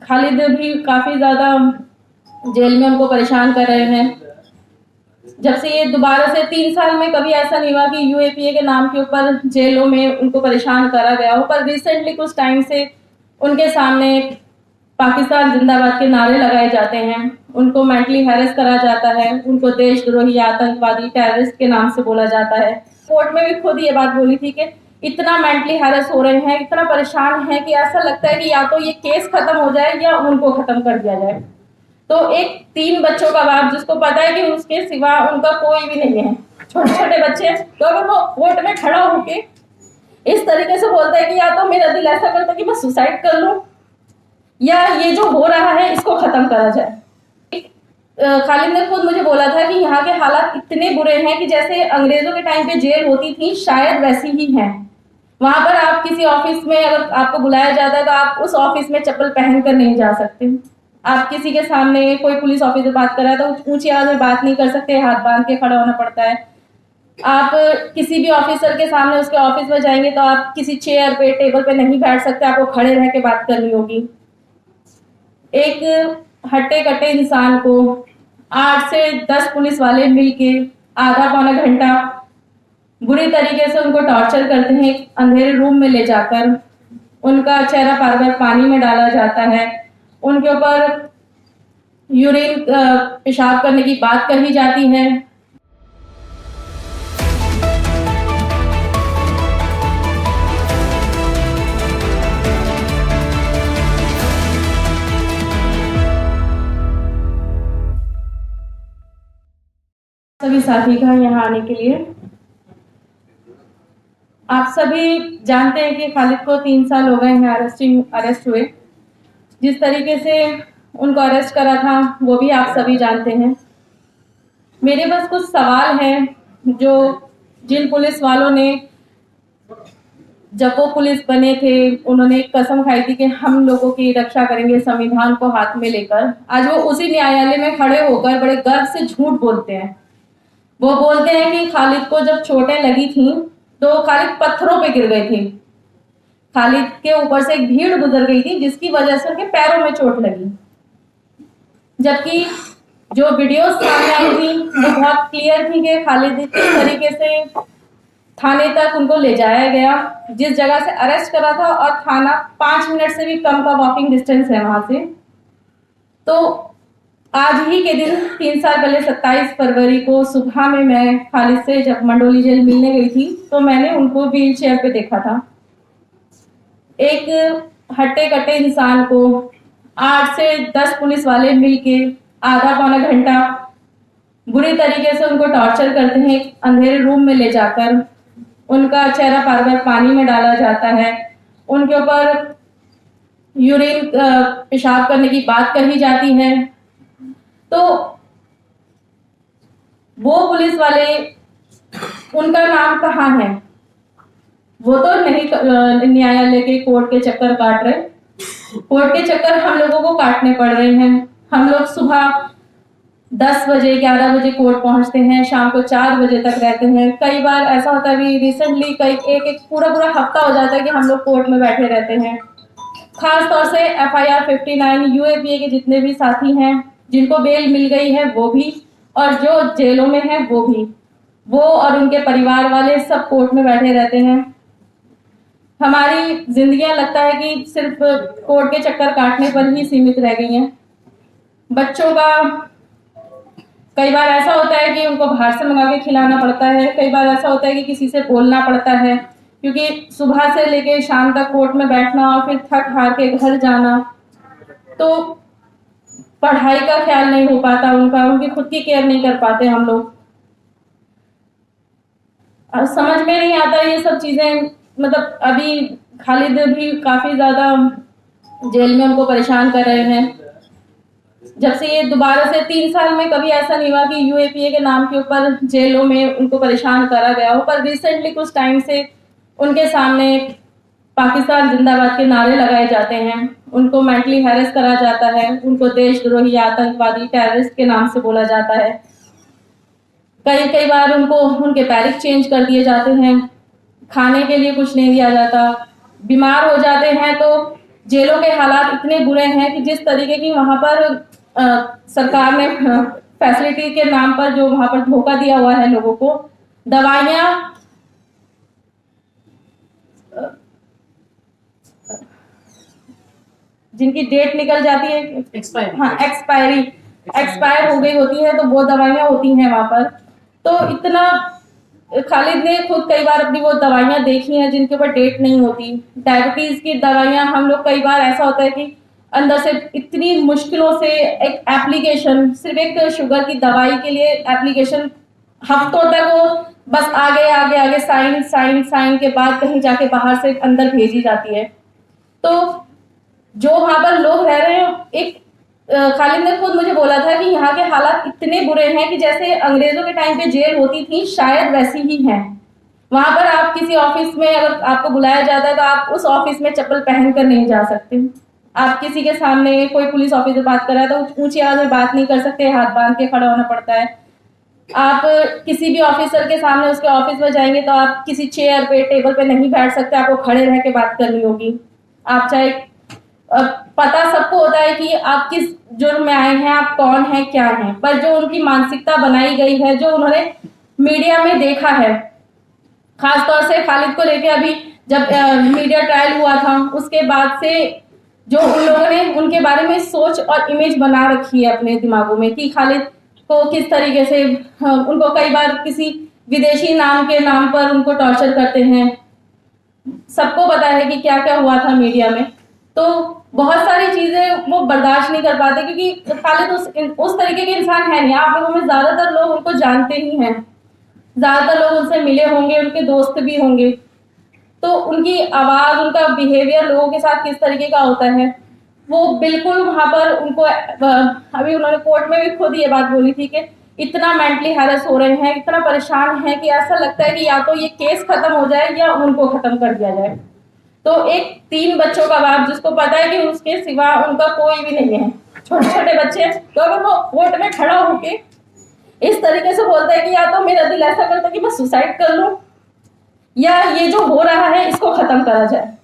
खालिद भी काफ़ी ज़्यादा जेल में उनको परेशान कर रहे हैं। जब से ये दोबारा से 3 साल में कभी ऐसा नहीं हुआ कि यूएपीए के नाम के ऊपर जेलों में उनको परेशान करा गया हो, पर रिसेंटली कुछ टाइम से उनके सामने पाकिस्तान जिंदाबाद के नारे लगाए जाते हैं, उनको मेंटली हैरेस करा जाता है, उनको देशद्रोही, आतंकवादी, टेररिस्ट के नाम से बोला जाता है। कोर्ट में भी खुद ये बात बोली थी कि इतना मेंटली हैरेस हो रहे हैं, इतना परेशान है कि ऐसा लगता है कि या तो ये केस खत्म हो जाए या उनको खत्म कर दिया जाए। तो एक 3 बच्चों का बाप जिसको पता है कि उसके सिवा उनका कोई भी नहीं है, छोटे छोटे बच्चे, तो अगर वो कोर्ट में खड़ा होके इस तरीके से बोलता है कि या तो मेरा दिल ऐसा करता है कि मैं सुसाइड कर लूं या ये जो हो रहा है इसको खत्म करा जाए। खालिद ने खुद मुझे बोला था कि यहाँ के हालात इतने बुरे हैं कि जैसे अंग्रेजों के टाइम पे जेल होती थी शायद वैसी ही है। वहां पर आप किसी ऑफिस में अगर आपको बुलाया जाता है तो आप उस ऑफिस में चप्पल पहनकर नहीं जा सकते। आप किसी के सामने, कोई पुलिस ऑफिसर बात कर रहा है तो ऊंची आवाज में बात नहीं कर सकते, हाथ बांध के खड़ा होना पड़ता है। आप किसी भी ऑफिसर के सामने उसके ऑफिस में जाएंगे तो आप किसी चेयर पे, टेबल पे नहीं बैठ सकते, आपको खड़े रह के बात करनी होगी। एक हट्टे कट्टे इंसान को 8 से 10 पुलिस वाले मिलके आधा पौना घंटा बुरी तरीके से उनको टॉर्चर करते हैं। अंधेरे रूम में ले जाकर उनका चेहरा बार बार पानी में डाला जाता है, उनके ऊपर यूरिन पेशाब करने की बात कही जाती है। सभी साथी का यहाँ आने के लिए। आप सभी जानते हैं कि खालिद को 3 साल हो गए हैं अरेस्ट हुए। जिस तरीके से उनको अरेस्ट करा था वो भी आप सभी जानते हैं। मेरे पास कुछ सवाल हैं जो जिन पुलिस वालों ने, जब वो पुलिस बने थे, उन्होंने एक कसम खाई थी कि हम लोगों की रक्षा करेंगे संविधान को हाथ में लेकर। आज वो उसी न्यायालय में खड़े होकर बड़े गर्व से झूठ बोलते हैं। वो बोलते हैं कि खालिद को जब चोटें लगी थी तो खालिद पत्थरों पे गिर गए थे, खालिद के ऊपर से एक भीड़ गुजर गई थी जिसकी वजह से उनके पैरों में चोट लगी। जबकि जो वीडियोस सामने आई थी वो बहुत क्लियर थी कि खालिद किस तरीके से थाने तक उनको ले जाया गया, जिस जगह से अरेस्ट करा था, और थाना 5 मिनट से भी कम का वॉकिंग डिस्टेंस है वहां से। तो आज ही के दिन 3 साल पहले 27 फरवरी को सुबह में मैं खालिद से जब मंडोली जेल मिलने गई थी तो मैंने उनको व्हील चेयर पे देखा था। एक हट्टे कट्टे इंसान को 8 से 10 पुलिस वाले मिलके आधा पौना घंटा बुरी तरीके से उनको टॉर्चर करते हैं। अंधेरे रूम में ले जाकर उनका चेहरा बार बार पानी में डाला जाता है, उनके ऊपर यूरिन पेशाब करने की बात कही जाती है। तो वो पुलिस वाले, उनका नाम कहाँ है? वो तो नहीं न्यायालय के कोर्ट के चक्कर काट रहे, कोर्ट के चक्कर हम लोगों को काटने पड़ रहे हैं। हम लोग सुबह 10 बजे 11 बजे कोर्ट पहुंचते हैं, शाम को 4 बजे तक रहते हैं। कई बार ऐसा होता है, भी रिसेंटली एक पूरा हफ्ता हो जाता है कि हम लोग कोर्ट में बैठे रहते हैं। खास तौर से FIR 59 यूएपीए के जितने भी साथी हैं जिनको बेल मिल गई है वो भी, और जो जेलों में है वो भी, वो और उनके परिवार वाले सब कोर्ट में बैठे रहते हैं। हमारी जिंदगियां लगता है कि सिर्फ कोर्ट के चक्कर काटने पर ही सीमित रह गई हैं। बच्चों का कई बार ऐसा होता है कि उनको बाहर से मंगा के खिलाना पड़ता है, कई बार ऐसा होता है कि किसी से बोलना पड़ता है, क्योंकि सुबह से लेके शाम तक कोर्ट में बैठना और फिर थक हार के घर जाना, तो पढ़ाई का ख्याल नहीं हो पाता उनका, उनकी खुद की केयर नहीं कर पाते हम लोग। समझ में नहीं आता ये सब चीजें। मतलब अभी खालिद भी काफी ज्यादा जेल में उनको परेशान कर रहे हैं। जब से ये दोबारा से 3 साल में कभी ऐसा नहीं हुआ कि यूएपीए के नाम के ऊपर जेलों में उनको परेशान करा गया हो, पर रिसेंटली कुछ टाइम से उनके सामने पाकिस्तान जिंदाबाद के नारे लगाए जाते हैं, उनको मेंटली हैरेस करा जाता है, उनको देशद्रोही, आतंकवादी, टेररिस्ट के नाम से बोला जाता है। कई बार उनको उनके पैरिक चेंज कर दिए जाते हैं, खाने के लिए कुछ नहीं दिया जाता। बीमार हो जाते हैं तो जेलों के हालात इतने बुरे हैं कि जिस तरीके की वहां पर सरकार ने फैसिलिटी के नाम पर जो वहां पर धोखा दिया हुआ है लोगों को, दवाइयां जिनकी डेट निकल जाती है, एक्सपायर हो गई होती है, तो वो दवाइयां होती हैं वहां पर। तो इतना खालिद ने खुद कई बार अपनी वो दवाइयां देखी हैं जिनके ऊपर डेट नहीं होती। डायबिटीज की दवाइयां हम लोग कई बार ऐसा होता है कि अंदर से इतनी मुश्किलों से एक एप्लीकेशन, सिर्फ एक शुगर की दवाई के लिए एप्लीकेशन हफ्तों तक वो बस आगे आगे आगे साइन साइन साइन के बाद कहीं जाके बाहर से अंदर भेजी जाती है। तो जो वहां पर लोग रह रहे हैं, एक खालिद ने खुद मुझे बोला था कि यहाँ के हालात इतने बुरे हैं कि जैसे अंग्रेजों के टाइम पे जेल होती थी शायद वैसी ही है। वहां पर आप किसी ऑफिस में अगर आपको बुलाया जाता है तो आप उस ऑफिस में चप्पल पहनकर नहीं जा सकते। आप किसी के सामने, कोई पुलिस ऑफिसर बात कर रहा है तो ऊंची आवाज में बात नहीं कर सकते, हाथ बांध के खड़ा होना पड़ता है। आप किसी भी ऑफिसर के सामने उसके ऑफिस में जाएंगे तो आप किसी चेयर पे, टेबल पे नहीं बैठ सकते, आपको खड़े रह के बात करनी होगी। आप चाहे पता सबको होता है कि आप किस जुर्म में आए हैं, आप कौन हैं, क्या हैं, पर जो उनकी मानसिकता बनाई गई है, जो उन्होंने मीडिया में देखा है, खासतौर से खालिद को लेके अभी जब मीडिया ट्रायल हुआ था उसके बाद से जो उन लोगों ने उनके बारे में सोच और इमेज बना रखी है अपने दिमागों में कि खालिद को किस तरीके से उनको कई बार किसी विदेशी नाम के नाम पर उनको टॉर्चर करते हैं। सबको पता है कि क्या क्या हुआ था मीडिया में। तो बहुत सारी चीजें वो बर्दाश्त नहीं कर पाते क्योंकि खालिद उस तरीके के इंसान है नहीं। आप लोगों में ज्यादातर लोग उनको जानते ही हैं, ज्यादातर लोग उनसे मिले होंगे, उनके दोस्त भी होंगे। तो उनकी आवाज, उनका बिहेवियर लोगों के साथ किस तरीके का होता है वो बिल्कुल वहां पर उनको, अभी उन्होंने कोर्ट में भी खुद ये बात बोली थी कि इतना मेंटली हैरेस हो रहे हैं, इतना परेशान है कि ऐसा लगता है कि या तो ये केस खत्म हो जाए या उनको खत्म कर दिया जाए। तो एक 3 बच्चों का बाप जिसको पता है कि उसके सिवा उनका कोई भी नहीं है, छोटे छोटे बच्चे, तो अगर वो कोर्ट में खड़ा होके इस तरीके से बोलता है कि या तो मेरा दिल ऐसा करता है कि मैं सुसाइड कर लूं या ये जो हो रहा है इसको खत्म करा जाए।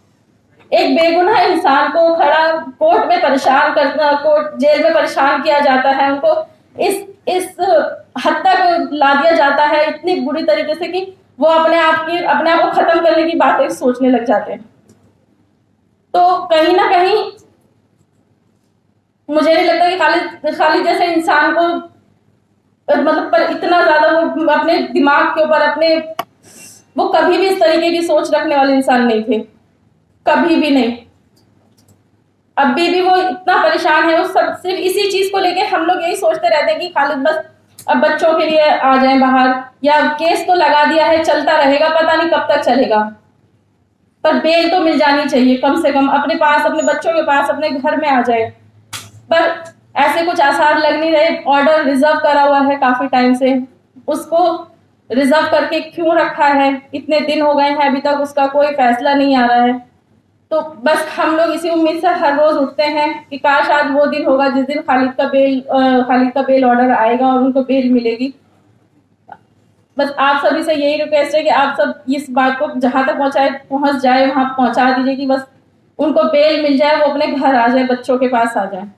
एक बेगुनाह इंसान को खड़ा कोर्ट में परेशान करना, कोर्ट जेल में परेशान किया जाता है, उनको इस हद तक ला दिया जाता है इतनी बुरी तरीके से कि वो अपने आप को खत्म करने की बातें सोचने लग जाते हैं। तो कहीं ना कहीं मुझे नहीं लगता कि खालिद जैसे इंसान को मतलब पर इतना ज्यादा वो अपने दिमाग के ऊपर वो कभी भी इस तरीके की सोच रखने वाले इंसान नहीं थे, कभी भी नहीं। अभी भी वो इतना परेशान है, वो सब सिर्फ इसी चीज को लेके हम लोग यही सोचते रहते हैं कि खालिद बस अब बच्चों के लिए आ जाए बाहर, या केस तो लगा दिया है चलता रहेगा, पता नहीं कब तक चलेगा, पर बेल तो मिल जानी चाहिए कम से कम, अपने पास, अपने बच्चों के पास, अपने घर में आ जाए। पर ऐसे कुछ आसार लग नहीं रहे। ऑर्डर रिजर्व करा हुआ है काफी टाइम से, उसको रिजर्व करके क्यों रखा है, इतने दिन हो गए हैं अभी तक उसका कोई फैसला नहीं आ रहा है। तो बस हम लोग इसी उम्मीद से हर रोज उठते हैं कि काश आज वो दिन होगा जिस दिन खालिद का बेल ऑर्डर आएगा और उनको बेल मिलेगी। बस आप सभी से यही रिक्वेस्ट है कि आप सब इस बात को जहां तक पहुंच जाए वहां पहुंचा दीजिए कि बस उनको बेल मिल जाए, वो अपने घर आ जाए, बच्चों के पास आ जाए।